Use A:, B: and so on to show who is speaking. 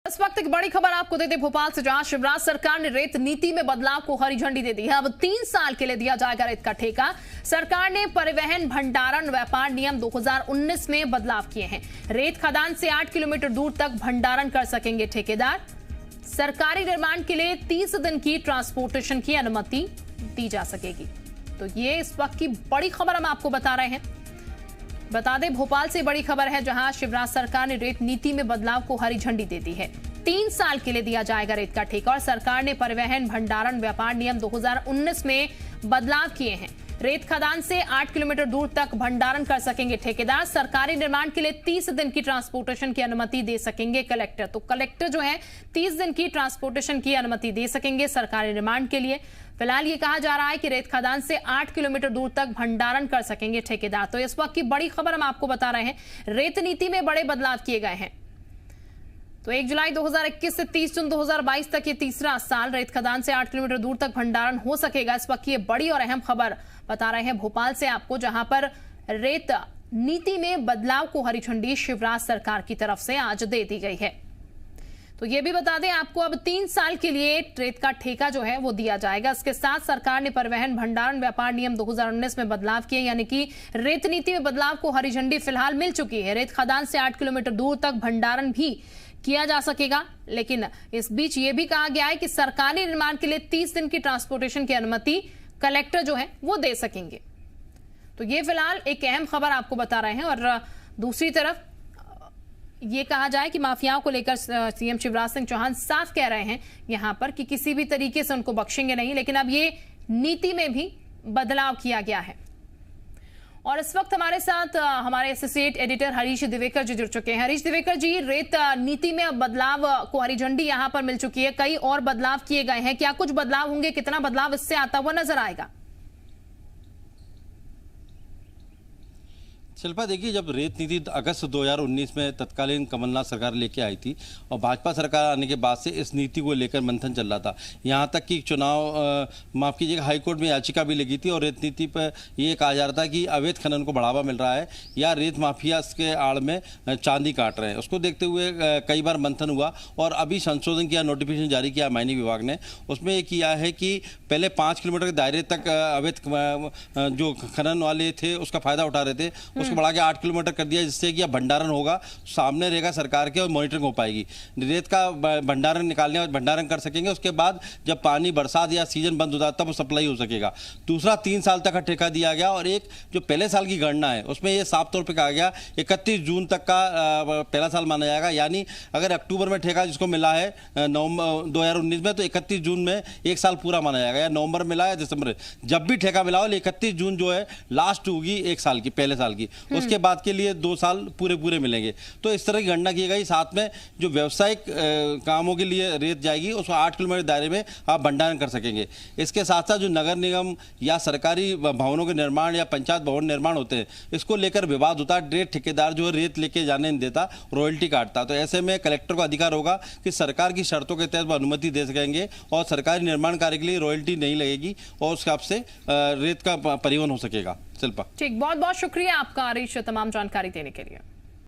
A: इस वक्त एक बड़ी खबर आपको देते भोपाल से, जहां शिवराज सरकार ने रेत नीति में बदलाव को हरी झंडी दे दी है। अब 3 साल के लिए दिया जाएगा रेत का ठेका। सरकार ने परिवहन भंडारण व्यापार नियम 2019 में बदलाव किए हैं। रेत खदान से 8 किलोमीटर दूर तक भंडारण कर सकेंगे ठेकेदार। सरकारी निर्माण के लिए 30 दिन की ट्रांसपोर्टेशन की अनुमति दी जा सकेगी। तो ये इस वक्त की बड़ी खबर हम आपको बता रहे हैं। बता दें, भोपाल से बड़ी खबर है, जहां शिवराज सरकार ने रेत नीति में बदलाव को हरी झंडी दे दी है। 3 साल के लिए दिया जाएगा रेत का ठेका और सरकार ने परिवहन भंडारण व्यापार नियम 2019 में बदलाव किए हैं। रेत खदान से 8 किलोमीटर दूर तक भंडारण कर सकेंगे ठेकेदार। सरकारी निर्माण के लिए 30 दिन की ट्रांसपोर्टेशन की अनुमति दे सकेंगे कलेक्टर। तो कलेक्टर जो है 30 दिन की ट्रांसपोर्टेशन की अनुमति दे सकेंगे सरकारी निर्माण के लिए। फिलहाल ये कहा जा रहा है कि रेत खदान से 8 किलोमीटर दूर तक भंडारण कर सकेंगे ठेकेदार। तो इस वक्त की बड़ी खबर हम आपको बता रहे हैं, रेत नीति में बड़े बदलाव किए गए हैं। तो 1 जुलाई 2021 से 30 जून 2022 तक ये तीसरा साल रेत खदान से 8 किलोमीटर दूर तक भंडारण हो सकेगा। इस वक्त की ये बड़ी और अहम खबर बता रहे हैं भोपाल से आपको, जहां पर रेत नीति में बदलाव को हरी झंडी शिवराज सरकार की तरफ से आज दे दी गई है। तो ये भी बता दें आपको, अब 3 साल के लिए रेत का ठेका जो है वो दिया जाएगा। इसके साथ सरकार ने परिवहन भंडारण व्यापार नियम 2019 में बदलाव किए, यानी कि रेत नीति में बदलाव को हरी झंडी फिलहाल मिल चुकी है। रेत खदान से 8 किलोमीटर दूर तक भंडारण भी किया जा सकेगा, लेकिन इस बीच ये भी कहा गया है कि सरकारी निर्माण के लिए 30 दिन की ट्रांसपोर्टेशन की अनुमति कलेक्टर जो है वो दे सकेंगे। तो ये फिलहाल एक अहम खबर आपको बता रहे हैं। और दूसरी तरफ ये कहा जाए कि माफियाओं को लेकर सीएम शिवराज सिंह चौहान साफ कह रहे हैं यहां पर कि किसी भी तरीके से उनको बख्शेंगे नहीं, लेकिन अब ये नीति में भी बदलाव किया गया है। और इस वक्त हमारे साथ हमारे एसोसिएट एडिटर हरीश दिवेकर जी जुड़ चुके हैं। हरीश दिवेकर जी, रेत नीति में अब बदलाव को हरी झंडी यहां पर मिल चुकी है, कई और बदलाव किए गए हैं। क्या कुछ बदलाव होंगे, कितना बदलाव इससे आता हुआ नजर आएगा?
B: शिल्पा, देखिए, जब रेत नीति अगस्त 2019 में तत्कालीन कमलनाथ सरकार लेके आई थी और भाजपा सरकार आने के बाद से इस नीति को लेकर मंथन चल रहा था। यहाँ तक कि चुनाव माफ़ कीजिएगा, हाईकोर्ट में याचिका भी लगी थी और रेत नीति पर ये कहा जा रहा था कि अवैध खनन को बढ़ावा मिल रहा है या रेत माफिया के आड़ में चांदी काट रहे हैं। उसको देखते हुए कई बार मंथन हुआ और अभी संशोधन किया, नोटिफिकेशन जारी किया माइनिंग विभाग ने। उसमें ये किया है कि पहले 5 किलोमीटर के दायरे तक अवैध जो खनन वाले थे उसका फायदा उठा रहे थे, बढ़ा के 8 किलोमीटर कर दिया, जिससे कि अब भंडारण होगा, सामने रहेगा सरकार के और मॉनिटरिंग हो पाएगी। रेत का भंडारण निकालने और भंडारण कर सकेंगे। उसके बाद जब पानी बरसात या सीजन बंद होता है तब सप्लाई हो सकेगा। दूसरा, 3 साल तक का ठेका दिया गया और एक जो पहले साल की गणना है उसमें यह साफ तौर पर कहा गया 31 जून तक का पहला साल माना जाएगा। यानी अगर अक्टूबर में ठेका जिसको मिला है नवंबर 2019 में, तो 31 जून में 1 साल पूरा माना जाएगा, या नवंबर मिला है दिसंबर, जब भी ठेका मिला हो 31 जून जो है लास्ट होगी 1 साल की, पहले साल की। उसके बाद के लिए 2 साल पूरे मिलेंगे। तो इस तरह की गणना की गई। साथ में जो व्यावसायिक कामों के लिए रेत जाएगी उसको 8 किलोमीटर दायरे में आप भंडारण कर सकेंगे। इसके साथ साथ जो नगर निगम या सरकारी भवनों के निर्माण या पंचायत भवन निर्माण होते हैं, इसको लेकर विवाद होता है। रेत ठेकेदार जो है रेत लेके जाने नहीं देता, रॉयल्टी काटता। तो ऐसे में कलेक्टर को अधिकार होगा कि सरकार की शर्तों के तहत वो अनुमति दे सकेंगे और सरकारी निर्माण कार्य के लिए रॉयल्टी नहीं लगेगी और उसके आपसे रेत का परिवहन हो सकेगा। शिल्पा,
A: ठीक, बहुत बहुत शुक्रिया आपका हरीश तमाम जानकारी देने के लिए।